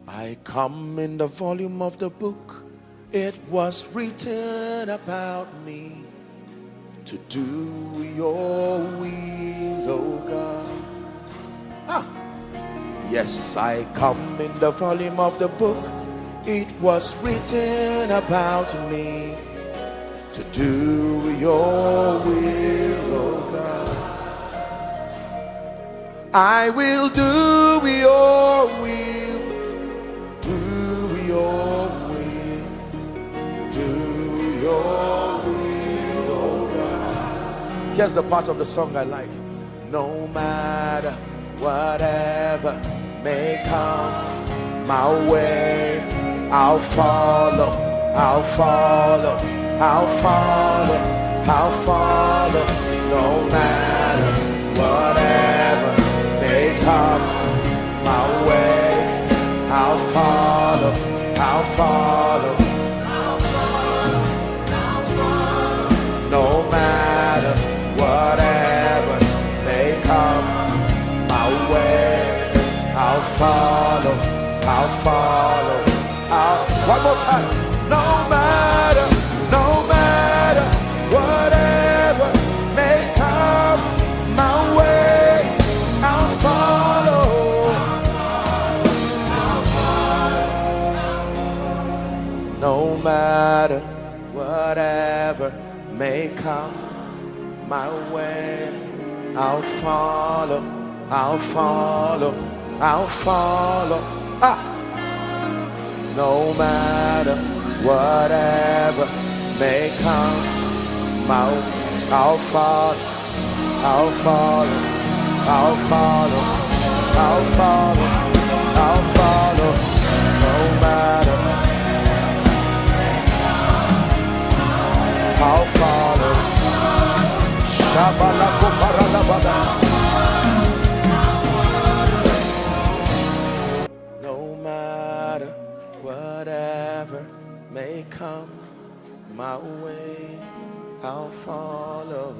I come in the volume of the book. It was written about me to do your will, oh God. Yes, I come in the volume of the book. It was written about me to do your will, oh God. I will do your will, do your will, do your will, oh God. Here's the part of the song I like. No matter whatever may come my way, I'll follow, I'll follow, I'll follow, I'll follow. No matter whatever may come my way, I'll follow, I'll follow, I'll follow, I'll follow. No matter whatever may come my way, I'll follow, I'll follow, one more time. No matter whatever may come my way, I'll follow. No matter whatever may come my way, I'll follow, I'll follow, I'll follow. No matter whatever may come my way, I'll follow, I'll follow, I'll follow, I'll follow, I'll follow. No matter, I'll follow. Shabalako paradabada. No matter whatever may come my way, I'll follow.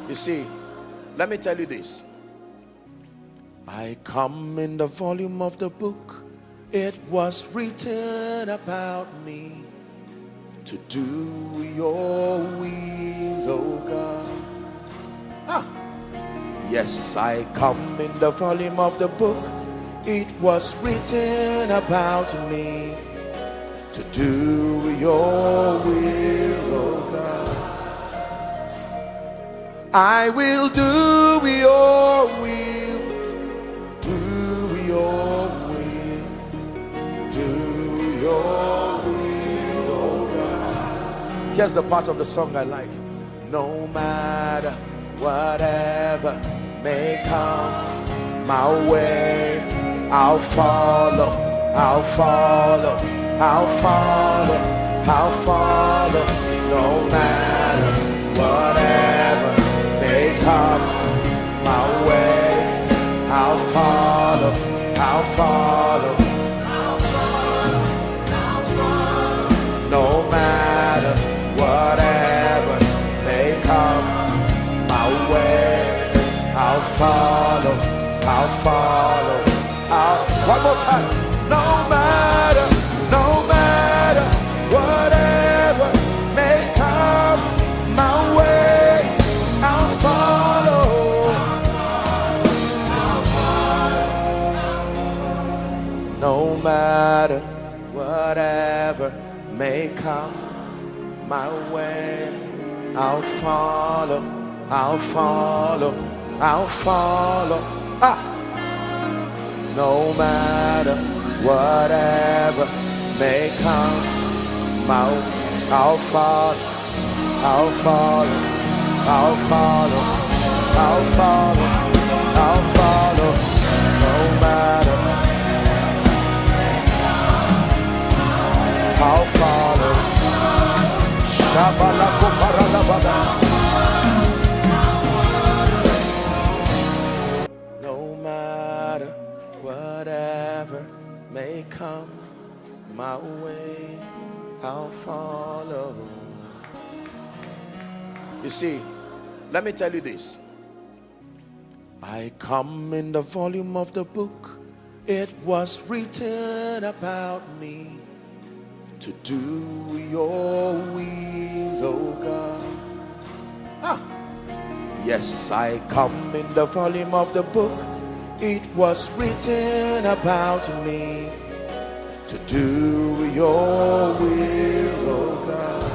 You see, let me tell you this. I come in the volume of the book. It was written about me to do your will, oh God. Yes, I come in the volume of the book. It was written about me to do your will, oh God. I will do your will, do your will, do your will, oh God. Here's the part of the song I like. No matter whatever may come my way, I'll follow, I'll follow, I'll follow, I'll follow. No matter whatever may come my way, I'll follow, I'll follow, I'll follow, I'll follow. No matter whatever may come my way, I'll follow, I'll follow, one more time. No matter whatever may come my way, I'll follow. No matter whatever may come my way, I'll follow, I'll follow, I'll follow. No matter whatever may come my way, I'll follow, I'll follow, I'll follow, I'll follow, I'll follow. No matter, I'll follow. Shabalako paradabada. No matter whatever may come my way, I'll follow. You see, let me tell you this. I come in the volume of the book. it was written about me to do your will, oh God. Yes, I come in the volume of the book. It was written about me to do your will, oh God.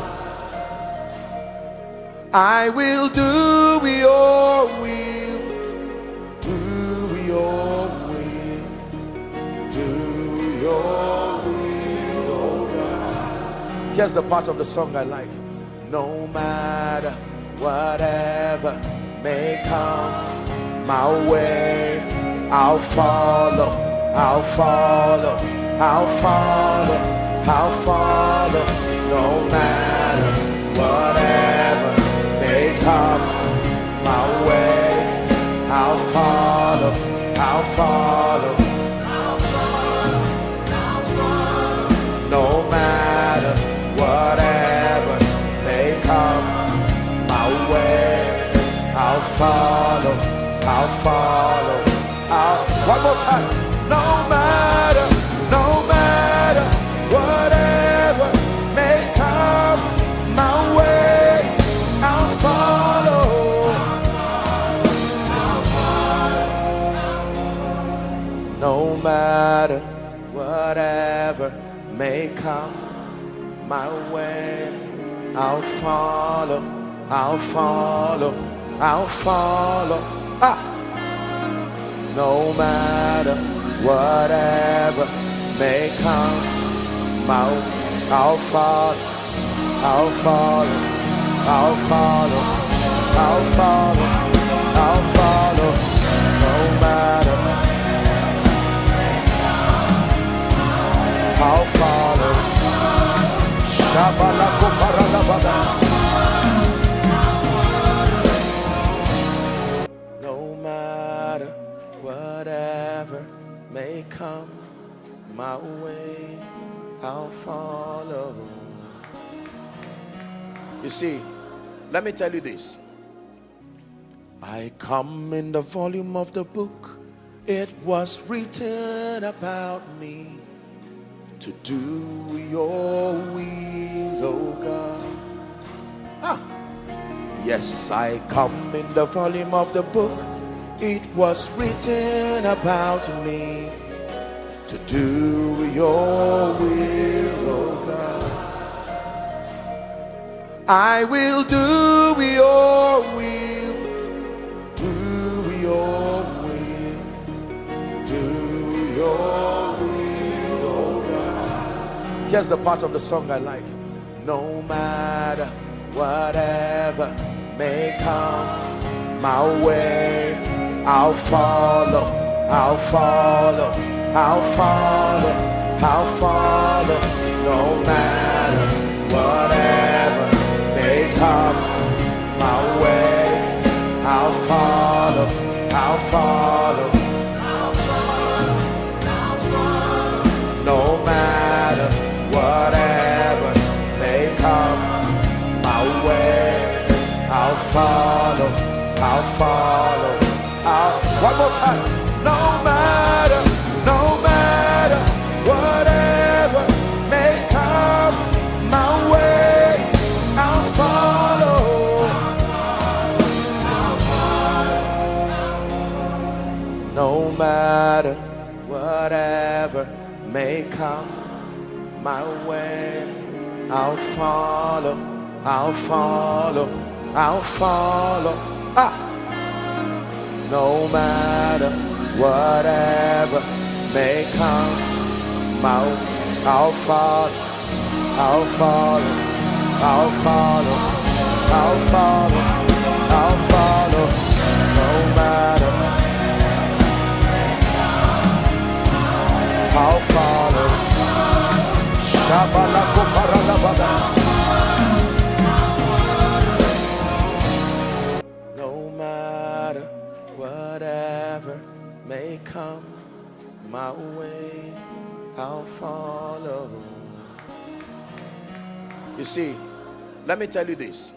I will do your will, do your will, do your will, oh God. Here's the part of the song I like. No matter whatever may come my way, I'll follow, I'll follow, I'll follow, I'll follow. No matter whatever may come my way, I'll follow, I'll follow, I'll follow, I'll follow. No matter whatever may come my way, I'll follow, I'll follow, one more time. No matter whatever may come my way, I'll follow. No matter whatever may come my way, I'll follow, I'll follow, I'll follow. No matter whatever may come my way, I'll follow, I'll follow, I'll follow, I'll follow, I'll follow. No matter, I'll follow. Shabalako paradabada. No matter whatever may come my way, I'll follow. You see, let me tell you this. I come in the volume of the book. It was written about me to do your will, oh God. Yes, I come in the volume of the book. It was written about me to do your will, oh God. I will do your will, do your will, do your will, oh God. Here's the part of the song I like. No matter whatever may come my way, I'll follow, I'll follow, I'll follow, I'll follow. No matter whatever may come my way, I'll follow, I'll follow, I'll follow, I'll follow. No matter whatever may come my way, I'll follow, I'll follow, one more time. No matter whatever may come my way, I'll follow. No matter whatever may come my way, I'll follow, I'll follow, I'll follow. No matter whatever may come my way, I'll follow, I'll follow, I'll follow, I'll follow, I'll follow. No matter, I'll follow. Shabalako paradabada. No matter whatever may come my way, I'll follow. You see, let me tell you this.